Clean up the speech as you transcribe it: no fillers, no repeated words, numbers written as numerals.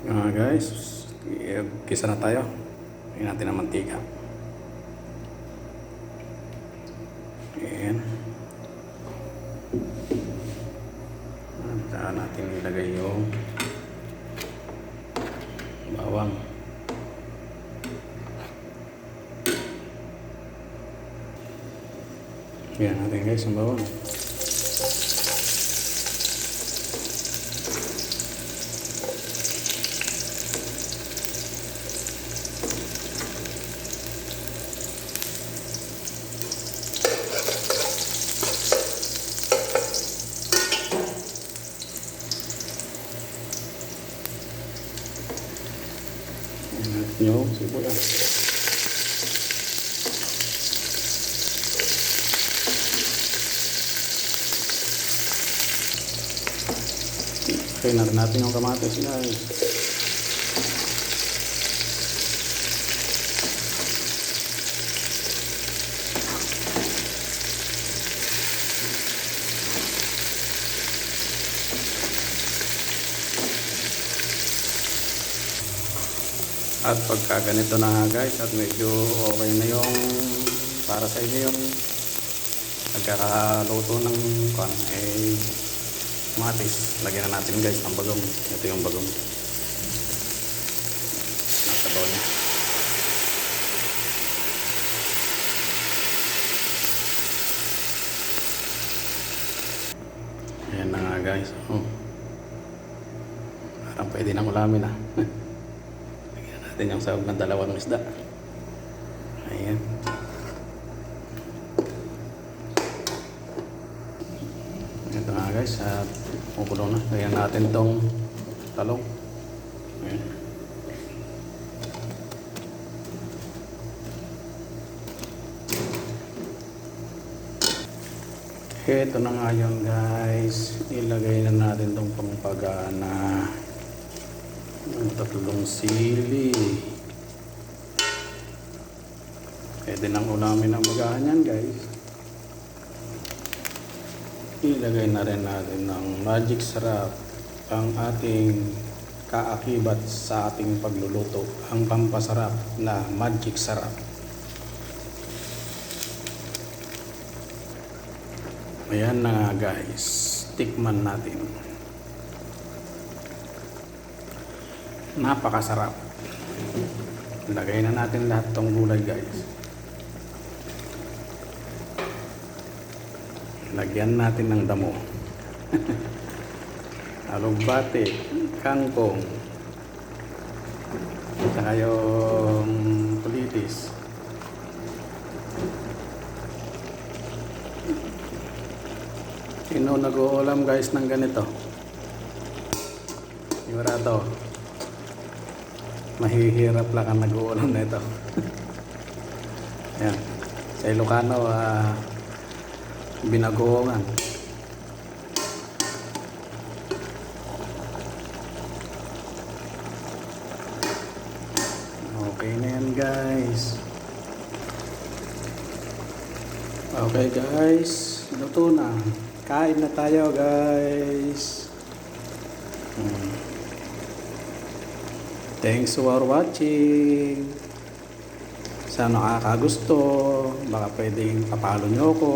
Guys, kisa na tayo. Lagyan natin ng mantika. Ayan. Saka natin ilagay yung bawang. Ayan natin guys ang bawang. Yung sibuyas. Okay, natin yung kamatis guys. At pagka ganito na nga guys, at medyo okay na yung para sa inyo yung nagkakaluto ng kamatis, lagyan na natin guys ng bagong. Ito yung bagong nasa baw niya. Ayan na nga guys. Parang pwede nang ulamin natin yung sahog ng dalawang isda. Ayan. Ito nga guys, at kukulo na. Lagyan natin tong talong. Ayan. Ito na nga yun guys. Ilagay na natin tong pampagana ng tatlong sili. Pwede nang ulamin ang magahan yan guys. Ilagay na rin natin ng magic sarap, ang ating kaakibat sa ating pagluluto, ang pampasarap na magic sarap. Ayan na nga guys, tikman natin. Napakasarap. Lagay na natin lahat tong gulay guys. Lagyan natin ng damo. Alugbate, kangkong, saka yung kulitis. Sino nag-uulam guys ng ganito? Sigurado mahihirap lang ang nag-uulam na ito. Ayan. Sa Ilocano, binagoongan. Okay na yan guys. Okay guys, luto na. Kain na tayo guys. Thanks for watching. Sana nakakagusto. Baka pwedeng papalo nyo ko.